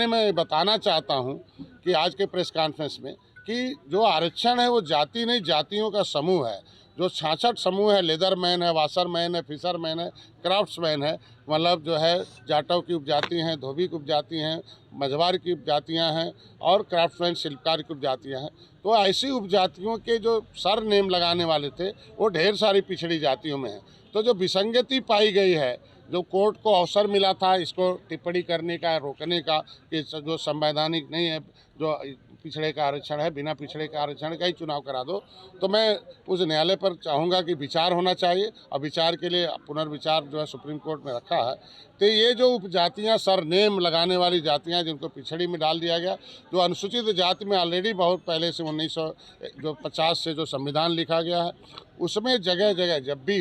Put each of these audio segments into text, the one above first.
मैंने मैं बताना चाहता हूं कि आज के प्रेस कॉन्फ्रेंस में कि जो आरक्षण है वो जाति नहीं, जातियों का समूह है। जो 66 समूह है, लेदरमैन है, वाशरमैन है, फिशरमैन है, क्राफ्ट्समैन है, मतलब जो है जाटव की उपजाति हैं, धोबी की उपजाति हैं, मझवार की उपजातियां हैं और क्राफ्ट्समैन शिल्पकार की उपजातियां हैं। तो ऐसी उपजातियों के जो सर नेम लगाने वाले थे वो ढेर सारी पिछड़ी जातियों में हैं। तो जो विसंगति पाई गई है, जो कोर्ट को अवसर मिला था इसको टिप्पणी करने का, रोकने का कि जो संवैधानिक नहीं है, जो पिछड़े का आरक्षण है, बिना पिछड़े का आरक्षण का ही चुनाव करा दो, तो मैं उस न्यायालय पर चाहूँगा कि विचार होना चाहिए और विचार के लिए पुनर्विचार जो है सुप्रीम कोर्ट में रखा है। तो ये जो उपजातियाँ सरनेम लगाने वाली जातियाँ जिनको पिछड़ी में डाल दिया गया, जो अनुसूचित जाति में ऑलरेडी बहुत पहले से 1950 से जो संविधान लिखा गया है उसमें जगह जगह जब भी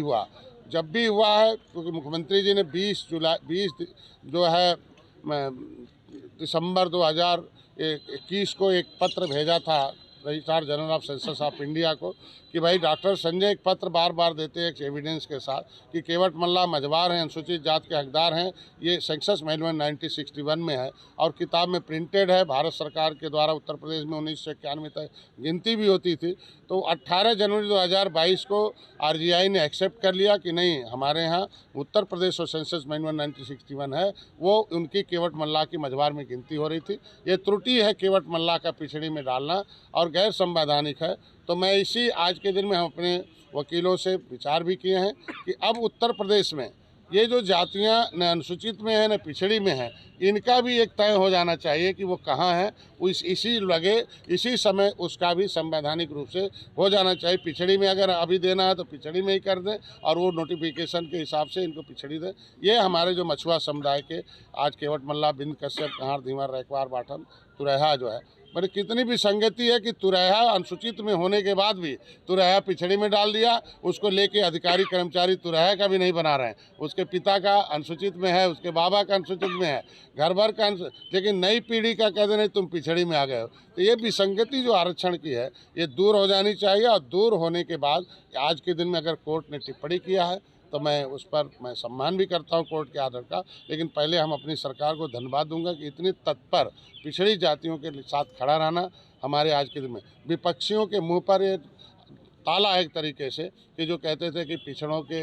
हुआ है, क्योंकि मुख्यमंत्री जी ने 20 जो है दिसंबर 2021 को एक पत्र भेजा था registrar general of census of India को कि भाई डॉक्टर संजय एक पत्र बार बार देते हैं एक एविडेंस के साथ कि केवट मल्ला मझवार हैं, अनुसूचित जात के हकदार हैं। ये सेंसस मैनुअल 1961 में है और किताब में प्रिंटेड है। भारत सरकार के द्वारा उत्तर प्रदेश में 1991 तक गिनती भी होती थी। तो 18 जनवरी 2022 को RGI ने एक्सेप्ट कर लिया कि नहीं, हमारे यहाँ उत्तर प्रदेश और सेंसस मैनुअल 1961 है, वो उनकी केवट मल्ला की मझवार में गिनती हो रही थी। ये त्रुटि है केवट मल्ला का पिछड़ी में डालना और गैर संवैधानिक है। तो मैं इसी आज के दिन में हम अपने वकीलों से विचार भी किए हैं कि अब उत्तर प्रदेश में ये जो जातियां न अनुसूचित में है न पिछड़ी में है, इनका भी एक तय हो जाना चाहिए कि वो कहाँ है। इसी समय उसका भी संवैधानिक रूप से हो जाना चाहिए। पिछड़ी में अगर अभी देना है तो पिछड़ी में ही कर दें और वो नोटिफिकेशन के हिसाब से इनको पिछड़ी दें। ये हमारे जो मछुआ समुदाय के आज केवट मल्ला, बिंद कश्यप, कहार, धीवर, रैकवार, बाठन, तुरैहा जो है, पर कितनी भी संगति है कि तुरैहा अनुसूचित में होने के बाद भी तुरैहा पिछड़ी में डाल दिया। उसको लेके अधिकारी कर्मचारी तुरैहा का भी नहीं बना रहे हैं। उसके पिता का अनुसूचित में है, उसके बाबा का अनुसूचित में है, घर भर का, लेकिन नई पीढ़ी का कहते नहीं तुम पिछड़ी में आ गए हो। तो ये विसंगति जो आरक्षण की है ये दूर हो जानी चाहिए। और दूर होने के बाद आज के दिन में अगर कोर्ट ने टिप्पणी किया है तो मैं उस पर मैं सम्मान भी करता हूं कोर्ट के आर्डर का। लेकिन पहले हम अपनी सरकार को धन्यवाद दूंगा कि इतनी तत्पर पिछड़ी जातियों के साथ खड़ा रहना। हमारे आज के दिन में विपक्षियों के मुंह पर ये ताला है एक तरीके से कि जो कहते थे कि पिछड़ों के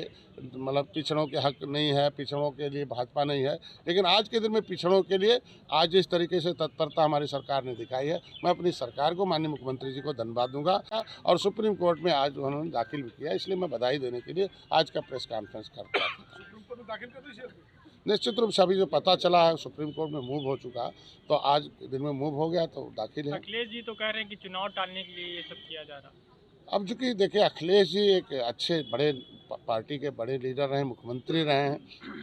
हक नहीं है, पिछड़ों के लिए भाजपा नहीं है। लेकिन आज के दिन में पिछड़ों के लिए आज इस तरीके से तत्परता हमारी सरकार ने दिखाई है, मैं अपनी सरकार को, माननीय मुख्यमंत्री जी को धन्यवाद दूंगा। और सुप्रीम कोर्ट में आज उन्होंने दाखिल भी किया, इसलिए मैं बधाई देने के लिए आज का प्रेस कॉन्फ्रेंस करता हूँ। निश्चित रूप से अभी जो पता चला है सुप्रीम कोर्ट में मूव हो चुका, तो आज दिन में मूव हो गया तो दाखिल है। अखिलेश जी तो कह रहे हैं कि चुनाव टालने के लिए ये सब किया जा रहा। अब चूँकि देखिए अखिलेश जी एक अच्छे बड़े पार्टी के बड़े लीडर रहे, मुख्यमंत्री रहे हैं,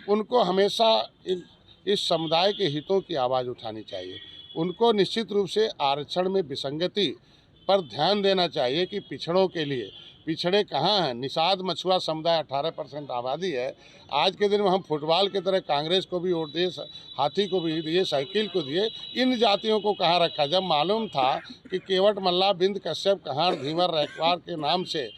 उनको हमेशा इस समुदाय के हितों की आवाज़ उठानी चाहिए। उनको निश्चित रूप से आरक्षण में विसंगति पर ध्यान देना चाहिए कि पिछड़ों के लिए पिछड़े कहाँ हैं। निषाद मछुआ समुदाय 18% आबादी है। आज के दिन में हम फुटबॉल की तरह कांग्रेस को भी वोट दिए, हाथी को भी दिए, साइकिल को दिए, इन जातियों को कहाँ रखा। जब मालूम था कि केवट मल्ला, बिंद कश्यप, कहार, धीवर, रैकवार के नाम से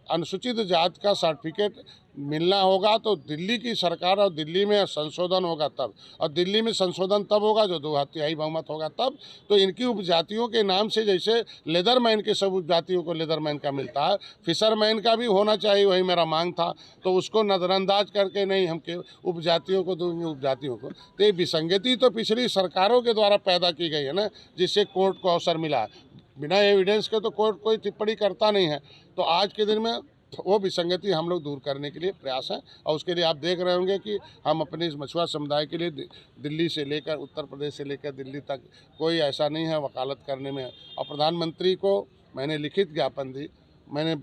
अनुसूचित जात का सर्टिफिकेट मिलना होगा तो दिल्ली की सरकार और दिल्ली में संशोधन होगा तब, और दिल्ली में संशोधन तब होगा जो 2/3 बहुमत होगा तब। तो इनकी उपजातियों के नाम से जैसे लेदरमैन के सब उपजातियों को लेदरमैन का मिलता है, फिशरमैन का भी होना चाहिए, वही मेरा मांग था। तो उसको नज़रअंदाज करके नहीं हम के उपजातियों को दूंगे, उपजातियों को। तो ये विसंगति तो पिछली सरकारों के द्वारा पैदा की गई है ना, जिससे कोर्ट को अवसर मिला। बिना एविडेंस के तो कोर्ट कोई टिप्पणी करता नहीं है। तो आज के दिन में वो विसंगति हम लोग दूर करने के लिए प्रयास है। और उसके लिए आप देख रहे होंगे कि हम अपने इस मछुआ समुदाय के लिए दिल्ली से लेकर, उत्तर प्रदेश से लेकर दिल्ली तक कोई ऐसा नहीं है वकालत करने में। और प्रधानमंत्री को मैंने लिखित ज्ञापन दी, मैंने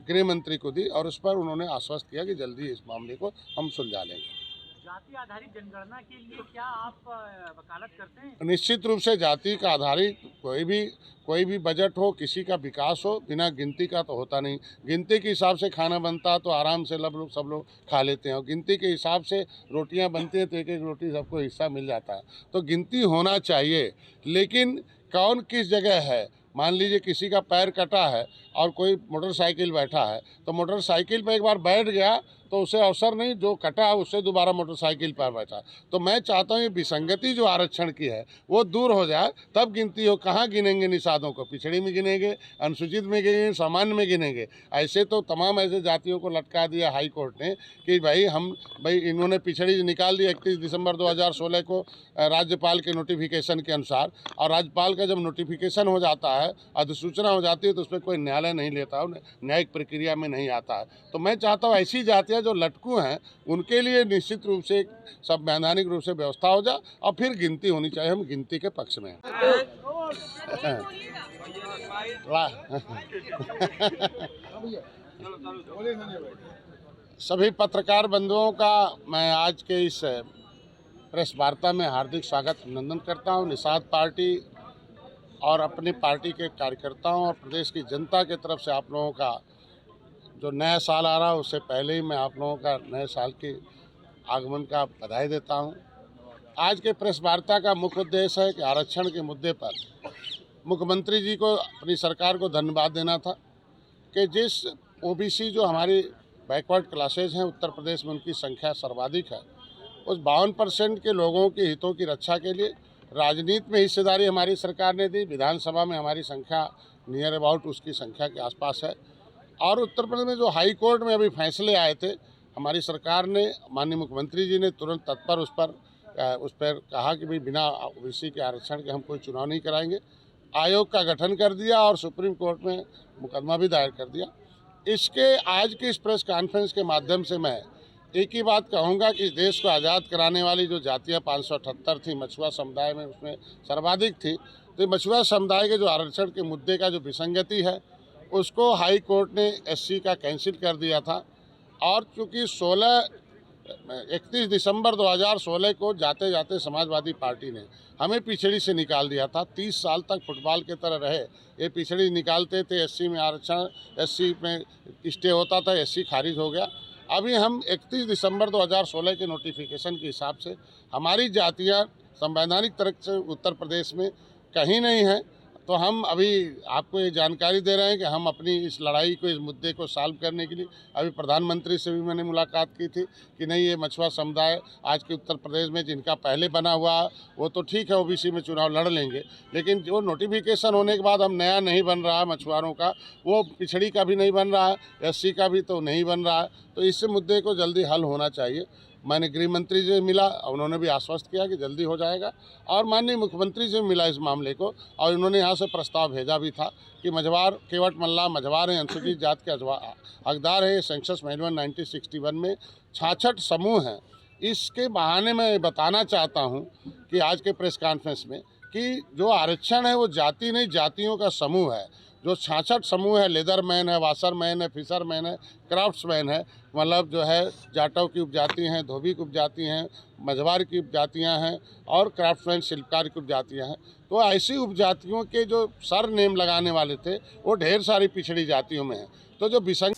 गृह मंत्री को दी और उस पर उन्होंने आश्वस्त किया कि जल्दी इस मामले को हम सुलझा लेंगे। जाति आधारित जनगणना के लिए क्या आप वकालत करते हैं? निश्चित रूप से जाति का आधारित कोई भी बजट हो, किसी का विकास हो, बिना गिनती का तो होता नहीं। गिनती के हिसाब से खाना बनता है तो आराम से सब लोग खा लेते हैं, और गिनती के हिसाब से रोटियां बनती हैं तो एक एक रोटी सबको हिस्सा मिल जाता है। तो गिनती होना चाहिए, लेकिन कौन किस जगह है। मान लीजिए किसी का पैर कटा है और कोई मोटरसाइकिल बैठा है, तो मोटरसाइकिल पर एक बार बैठ गया तो उसे अवसर नहीं, जो कटा उससे दोबारा मोटरसाइकिल पर बैठा। तो मैं चाहता हूँ ये विसंगति जो आरक्षण की है वो दूर हो जाए, तब गिनती हो। कहाँ गिनेंगे निषादों को? पिछड़ी में गिनेंगे, अनुसूचित में गिनेंगे, सामान्य में गिनेंगे? ऐसे तो तमाम ऐसे जातियों को लटका दिया हाई कोर्ट ने कि भाई इन्होंने पिछड़ी निकाल दी 31 दिसंबर 2016 को राज्यपाल के नोटिफिकेशन के अनुसार। और राज्यपाल का जब नोटिफिकेशन हो जाता है, अधिसूचना हो जाती है, तो उसमें कोई न्यायालय नहीं लेता है, न्यायिक प्रक्रिया में नहीं आता है। तो मैं चाहता हूँ ऐसी जातियाँ जो लटकू हैं उनके लिए निश्चित रूप से संवैधानिक रूप से व्यवस्था हो जाए और फिर गिनती होनी चाहिए। हम गिनती के पक्ष में हैं। सभी पत्रकार बंधुओं का मैं आज के इस प्रेस वार्ता में हार्दिक स्वागत अभिनंदन करता हूं। निषाद पार्टी और अपनी पार्टी के कार्यकर्ताओं और प्रदेश की जनता की तरफ से आप लोगों का जो नया साल आ रहा है उससे पहले ही मैं आप लोगों का नए साल के आगमन का बधाई देता हूं। आज के प्रेस वार्ता का मुख्य उद्देश्य है कि आरक्षण के मुद्दे पर मुख्यमंत्री जी को, अपनी सरकार को धन्यवाद देना था कि जिस ओबीसी जो हमारी बैकवर्ड क्लासेज हैं उत्तर प्रदेश में, उनकी संख्या सर्वाधिक है, उस 52% के लोगों के हितों की रक्षा के लिए राजनीति में हिस्सेदारी हमारी सरकार ने दी। विधानसभा में हमारी संख्या नियर अबाउट उसकी संख्या के आसपास है। और उत्तर प्रदेश में जो हाई कोर्ट में अभी फैसले आए थे, हमारी सरकार ने, माननीय मुख्यमंत्री जी ने तुरंत तत्पर उस पर कहा कि भाई बिना ओबीसी के आरक्षण के हम कोई चुनाव नहीं कराएंगे। आयोग का गठन कर दिया और सुप्रीम कोर्ट में मुकदमा भी दायर कर दिया। इसके आज के इस प्रेस कॉन्फ्रेंस के माध्यम से मैं एक ही बात कहूँगा कि देश को आज़ाद कराने वाली जो जातियाँ 578 थी, मछुआ समुदाय में उसमें सर्वाधिक थी। तो मछुआ समुदाय के जो आरक्षण के मुद्दे का जो विसंगति है उसको हाई कोर्ट ने एससी का कैंसिल कर दिया था। और चूँकि 31 दिसंबर 2016 को जाते जाते समाजवादी पार्टी ने हमें पिछड़ी से निकाल दिया था। 30 साल तक फुटबॉल के तरह रहे, ये पिछड़ी निकालते थे। एससी में आरक्षण, एससी में स्टे होता था, एससी खारिज हो गया। अभी हम 31 दिसंबर 2016 के नोटिफिकेशन के हिसाब से हमारी जातियाँ संवैधानिक तरह से उत्तर प्रदेश में कहीं नहीं हैं। तो हम अभी आपको ये जानकारी दे रहे हैं कि हम अपनी इस लड़ाई को, इस मुद्दे को सॉल्व करने के लिए अभी प्रधानमंत्री से भी मैंने मुलाकात की थी कि नहीं, ये मछुआ समुदाय आज के उत्तर प्रदेश में जिनका पहले बना हुआ वो तो ठीक है, ओबीसी में चुनाव लड़ लेंगे, लेकिन जो नोटिफिकेशन होने के बाद हम नया नहीं बन रहा है मछुआरों का, वो पिछड़ी का भी नहीं बन रहा है, एससी का भी तो नहीं बन रहा है। तो इस मुद्दे को जल्दी हल होना चाहिए। मैंने गृह मंत्री से मिला, उन्होंने भी आश्वस्त किया कि जल्दी हो जाएगा। और माननीय मुख्यमंत्री से मिला इस मामले को, और उन्होंने यहाँ से प्रस्ताव भेजा भी था कि मझवार, केवट मल्ला मझवार हैं, अनुसूचित जात के हकदार है। सेंसस मैनुअल 1961 में 66 समूह हैं। इसके बहाने मैं बताना चाहता हूँ कि आज के प्रेस कॉन्फ्रेंस में कि जो आरक्षण है वो जाति नहीं, जातियों का समूह है। जो 66 समूह है, लेदरमैन है, वाशरमैन है, फिशरमैन है, क्राफ्ट्समैन है, मतलब जो है जाटव की उपजाति हैं, धोबी की उपजाति हैं, मझवार की उपजातियां हैं और क्राफ्ट्समैन शिल्पकार की उपजातियां हैं। तो ऐसी उपजातियों के जो सर नेम लगाने वाले थे वो ढेर सारी पिछड़ी जातियों में हैं। तो जो विसंग